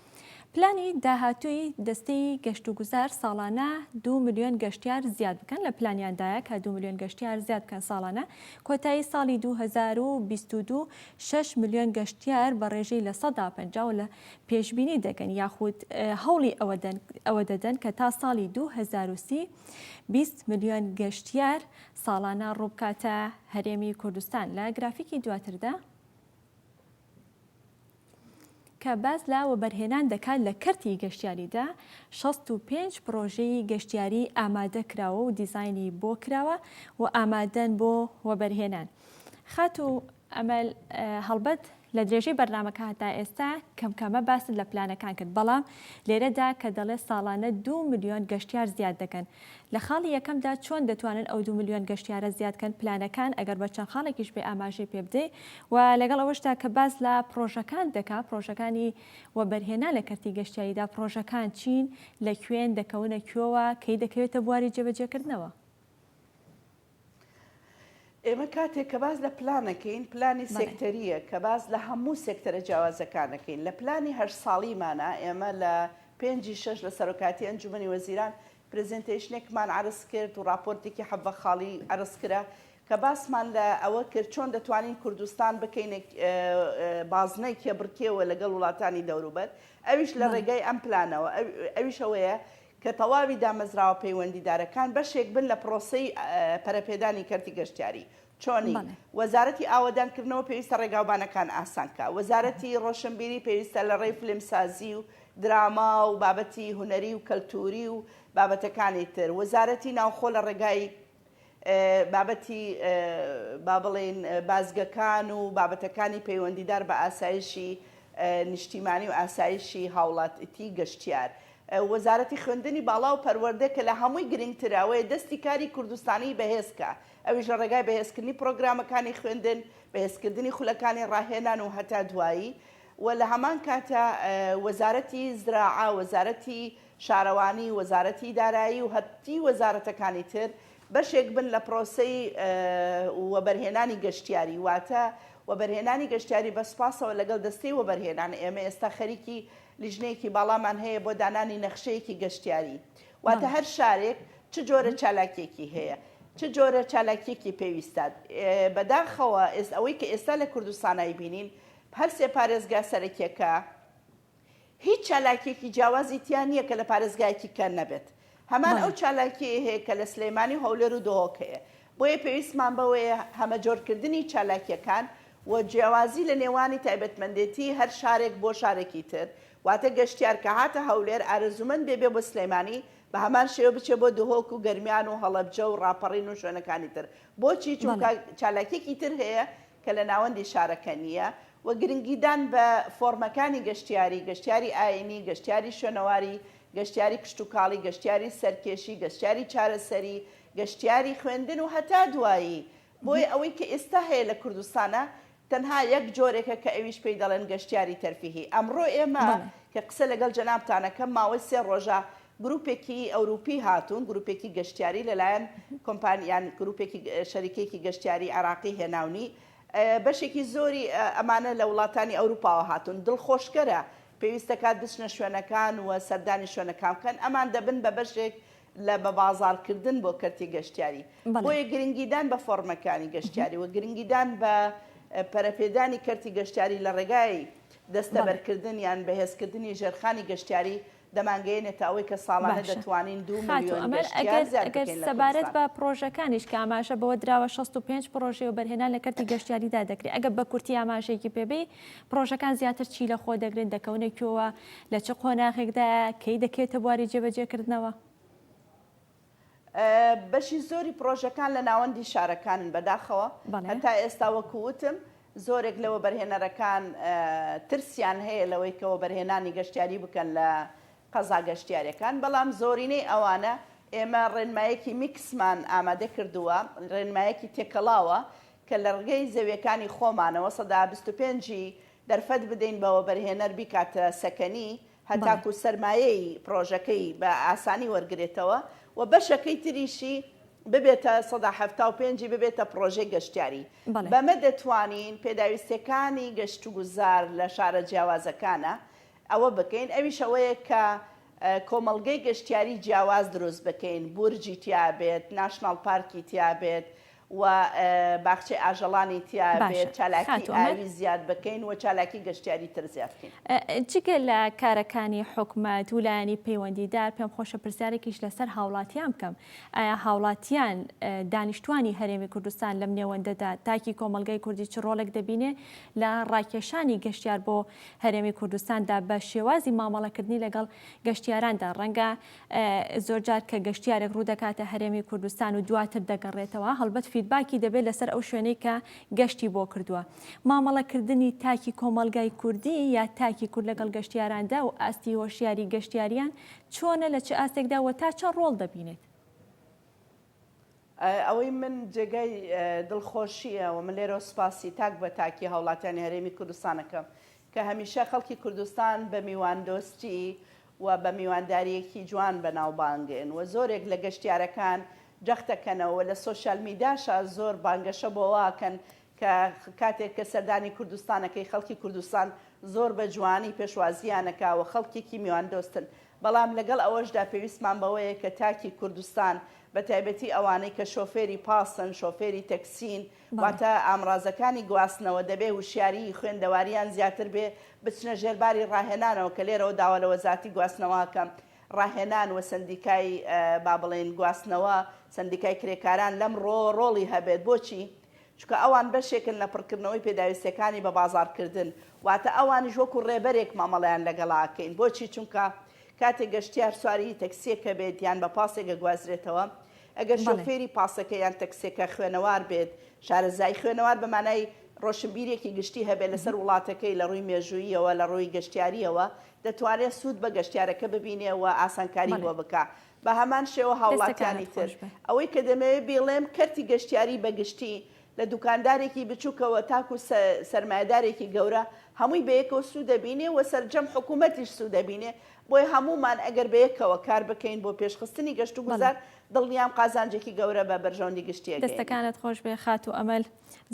پلانی داهاتووی دەستەی گەشت و گوزار ساڵانە 2 ملیۆن گەشتیار زیاد بکەن لە پلانیاندایە کە 2 ملیۆن گەشتیار زیاد بکەن ساڵانە کۆتایی ساڵی 2022 6 ملیۆن گەشتیار بە ڕێژەی لە 150 لە پێشبینی دەکەن یاخود هەوڵی ئەوە دەدەن کە تا ساڵی 2030 20 ملیۆن گەشتیار ساڵانە ڕووبکاتە هەرێمی کوردستان لە گرافیکی دواتردا کە باز لا وەبەرهێنان دەکات لە کەرتی گەشتیاریدا 65 پرۆژەی گەشتیاری ئامادە کراوە و دیزایانی بۆ کراوە و ئامادەن بۆ وەبەرهێنان خات و ئەمەل هەڵبەت لە درێژەی بەرنامەکە هەتا ئێستا کەمکەمە باست لە پلانەکان کرد بەڵام لێرەدا کە دەڵێ ساڵانە 2 ملیۆن گەشتیار زیاد دەکەن لە خاڵی یەکەمدا چۆن دەتوانن ئەو 2 ملیۆن گەشتیارە زیادکەن پلانەکان ئەگەر بە چەند خاڵێکیش بێ ئاماژەی پێ بدەی و لەگەڵ ئەوەشتا کە باز لە پرۆژەکان دەکات پرۆژەکانی وەبەرهێنا لە کەرتی گەشتیاریدا پرۆژەکان چین لە کوێن دەکەونە کوێوە کەی دەکەوێتە بواری جێبەجێکردنەوە ئێمە کاتێک کە باز لە پلانەکەین پلانی سێکتەریە کە باز لە هەموو سێکتەرە جیاوازەکانەکەین لە پلانی هەر ساڵیمانە ئێمە لە 5/6 لە سەرۆکاتی ئەنجومەنی وەزیران پرزنتیشنێکمان عرض کرد و راپۆرتێکی حەڤە خاڵی عرض کرا کە باسمان لە ئەوە کرد چۆن دەتوانین کوردستان بکەین بازنەی کێبڕکێوە لەگەڵ وڵاتانی دەوروبەر ئەویش لە ڕێگەی ئەم پلانەوە ئەویش ئەوەیە کە تەواوی دامەزراوە پەیوەندیدارەکان بەشێک بن لە پرۆسەی پەرەپێدانی کەرتی گەشتیاری چۆنی وەزارەتی ئاوەدانکردنەوە پێویستە ڕێگاوبانەکان ئاسانکە وەزارەتی ڕۆشنبیری پێویستە لە ڕێی فلمسازی و دراما و بابەتی هونەری و کەلتوری و بابەتەکانی تر وەزارەتی ناوخۆ لە ڕێگای بابەتی با بڵێن بازگەکان و بابەتەکانی پەیوەندیدار بە ئاسایشی نیشتیمانی و ئاسایشی هاوڵاتی گەشتیار وەزارەتی خوێندنی باڵا و پەروەردە کە لە هەمووی گرنگتراوەیە دەستی کاری کوردستانی بەهێزکە ئەویش لە ڕێگای بەهێزکردنی پرۆگرامەکانی خوێندن بەهێزکردنی خولەکانی ڕاهێنان و هەتا دوایی و لە هەمان کاتە وەزارەتی زراعە وەزارەتی شارەوانی وەزارەتی دارایی و هەتی وەزارەتەکانی تر بەشێک بن لە پرۆسەی وەبەرهێنانی گەشتیاری واتە وەبەرهێنانی گەشتیاری بەسپاسەوە لەگەڵ دەستەی وەبەرهێنان ئێمە ئێستا خەریکی لیژنەیەکی باڵامان هەیە بۆ دانانی نەخشەیەکی گەشتیاری واتە هەر شارێک چ جۆرە چالاکێکی هەیە چ جۆرە چالاکێکی پێویستە بەداخەوە ئەوەی کە ئێستا لە کوردستانایی بینین هەر سێ پارێزگا سەرەکیەکە هیچ چالاکێکی جیاوازی تیان نییە کە لە پارێزگایەکی کە نەبێت هەمان ئەو چالاکی هەیە کە لە سلێمانی و هەولێر و دۆهۆک هەیە بۆیە پێویستمان بەوەیە هەمەجۆرکردنی چالاکیەکان و جیاوازی لە نێوانی تایبەتمەندێتی هەر شارێک بۆ شارێکی تر واتە گەشتیار کە هاتە هەولێر ئارەزومەند بێبێ بۆ سلێمانی بە هەمان شێوە بچێ بۆ دهۆک و گەرمیان و هەڵەبجە و ڕاپەڕین و شوێنەکانی تر بۆچی چونکە چالاکێکی تر هەیە کە لە ناوەندی شارەکە نییە و گرنگیدان بە فۆرمەکانی گەشتیاری ئاینی گەشتیاری شوێنەواری گەشتیاری کشتتوکاڵی گەشتیاری سەرکێشی گەشتیاری چارەسەری گەشتیاری خوێندن و هەتا دوایی بۆی ئەوەی کە ئێستا هەیە لە کوردستانە تەنها یەک جۆرێکە کە ئەویش پێی دەڵێن گەشتیاری تەرفیهی ئەمڕۆ ئێمە کە قسە لەگەڵ جەنابتانەکە ماوەی 3 ڕۆژە گروپێکی ئەوروپی هاتوون گروپێکی گەشتیاری لەلایەن کۆمپانیان گروپێکی شەریکێکی گەشتیاری عراقی هێناونی بەشێکی زۆری ئەمانە لە وڵاتانی ئەوروپاوە هاتوون دڵخۆشکەرە پێویستە کات بچنە شوێنەکان و سەردانی شوێنەکان بکەن ئەمان دەبن بە بەشێک لە بە بازارکردن بۆ کەرتی گەشتیاری بۆیە گرنگیدان بە فۆرمەکانی گەشتیاری و گرنگیدان بە پەرەپێدانی کەرتی گەشتیاری لە ڕێگای دەستەبەرکردن یان بەهێزکردنی ژێرخانی گەشتیاری دەمانگەیەنێتە ئەوەی کە ساڵانە دەتوانین 2 ملیۆن گەشتیار زیاد بکەین لە سەبارەت بە پرۆژەکانیش کە ئاماژە بەوە دراوە 65 پرۆژێ و بەرهێنان لە کەرتی گەشتیاریدا دەکرێت ئەگە بە کورتی ئاماژەیەکی پێبێ پرۆژەکان زیاتر چی لە خۆ دەگرن دەکەونێکیەوە لە چه قۆناغێکدا کەی دەکێتە بواری جێبەجێکردنەوە بەشی زۆری پرۆژەکان لە ناوەندی شارەکانن بەداخەوە هەتا ئێستا وەکووتم زۆرێک لەوە بەرهێنەرەکان ترسیان هەیە لەوەی کەەوە بەرهێنانی گەشتیاری بکەن لە قەزا گەشتیاریەکان بەڵام زۆرینەی ئەوانە ئێمە ڕێنمایەکی میکسمان ئامادە کردووە ڕێنمایەکی تێکەڵاوە کە لە ڕگەی زەویەکانی خۆمانەوە 25 دەرفەت بدەین بەوە بەرهێنەر بیکاتە سەکەنی هەتاکو سەرمایەی پرۆژەکەی بە ئاسانی وەرگێتەوە و بەشەکەی تریشی ببێتە 175 ببێتە پرۆژەی گەشتیاری بەمە دەتوانین پێداویستەکانی گەشت و گوزار لە شارە جیاوازەکانە ئەوە بکەین ئەویش ئەوەیە کە کۆمەڵگەی گەشتیاری جیاواز دروست بکەین بورجی تیابێت ناشناڵ پارکی تیابێت و باخچەی ئاژەڵانی تیابێت چالاکی ئاوی زیاد بکەین و چالاکی گەشتیاری تر زیاد بکەین جگە لە کارەکانی حکومەت و لایەنی پەیوەندیدار پێم خۆشە پرسیارێکیش لەسەر هاوڵاتیان بکەم ئایا هاوڵاتیان دانیشتوانی هەرێمی کوردستان لەم نێوەندەدا تاکی کۆمەلگای کوردی چ ڕۆڵێک دەبینێ لە ڕاکێشانی گەشتیار بۆ هەرێمی کوردستاندا بە شێوازی مامەڵەکردنی لەگەڵ گەشتیاراندا ڕەنگە زۆرجار کە گەشتیارێک ڕوو دەکاتە هەرێمی کوردستان و دواتر دەگەڕێتەوە هەڵبەت فیدباکی دەبێت لەسەر ئەو شوێنەی کە گەشتی بۆ کردووە مامەڵەکردنی تاکی کۆمەلگای کوردی یا تاکی کورد لەگەڵ گەشتیاراندا و ئاستی هۆشیاری گەشتیاریان چۆنە لە چه ئاستێکدا و تا چەند ڕۆڵ دەبینێت ئەوەی من جێگای دڵخۆشیە و من لێرە سوپاسی تاک بە تاکی هاوڵاتیانی هەرێمی کوردستانەکەم کە هەمیشە خەڵکی کوردستان بە میواندۆستی و بە میوانداریەکی جوان بەناوبانگن و زۆرێک لە گەشتیارەکان جەختەکەنەوە لە سۆشیال میدیاشە زۆر بانگەشە بۆواکەن کە کاتێک کە سەردانی کوردستانەکەی خەڵکی کوردستان زۆر بە جوانی پێشوازیانەکە و خەڵکێکی میواندۆستن بەڵام لەگەڵ ئەوەشدا پێویستمان بەوەیە کە تاکی کوردستان بە تایبەتی ئەوانەی کە شۆفێری پاسن شۆفێری تەکسین واتە ئامرازەکانی گواستنەوە دەبێ وشیاری خوێندەواریان زیاتر بێ بچنە ژێرباری ڕاهێنانەوە کە لێرەوە داوا لە وەزارەتی گواستنەوەکەم ڕاهێنان و سندیکای با بڵێن گواستنەوە سندیکای کرێکاران لەم ڕۆڵی هەبێت بۆچی چونکە ئەوان بەشێکن لە پڕکردنەوەی پێداویستەکانی بە بازارکردن واتە ئەوانی ژۆک و ڕێبەرێک مامەڵیان لەگەڵاکەین بۆچی چونکە کاتێک گەشتیار سواری تەکسیەکە بێت یان بە پاسێکە گوازرێتەوە ئەگەر شۆفێری پاسەکە یان تەکسێکە خوێنەوار بێت شارەزای خوێنەوار بەمانای ڕۆشنبیرێکی گشتی هەبێت لەسەر وڵاتەکەی لە ڕووی مێژوویەوە لە ڕووی گەشتیاریەوە دەتوانێت سوود بە گەشتیارەکە ببینێەوە ئاسانکاری بۆ بکە بە هەمان شێوە هاوڵاتیانی تر ئەوەی کە دەمەوێت بێڵێم کەرتی گەشتیاری بەگشتی لە دوکاندارێکی بچووکەوە تاکو سەرمایه‌دارێکی گەورە هەمووی بەیەکەوە سوود دەبینێ و سەرجەم حکوومەتیش سوود دەبینێ بۆی هەمومان ئەگەر بەیەکەوە کار بکەین بۆ پێشخستنی گەشت و گوزار دڵنیام قازانجێکی گەورە بە بەرژەوەندی گشتیەکە دەستەکانت خۆش بێ خات و ئەمەل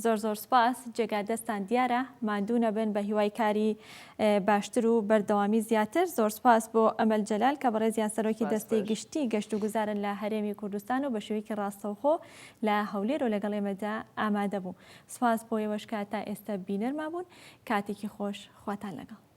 زۆر زۆر سپاس جێگا دەستان دیارە ماندوو نەبن بە هیوای کاری باشتر و بەردەوامی زیاتر زۆر سپاس بۆ ئەمەل جەلال کە بەڕێزیان سەرۆکی دەستەی گشتی گەشت و گوزارن لە هەرێمی کوردستان و بە شێوەیەکی ڕاستەوخۆ لە هەولێر و لەگەڵ ئێمەدا ئامادە بوو سپاس بۆ ئێوەش کە تا ئێستا بینەرما بوون کاتێکی خۆش خواتان لەگەڵ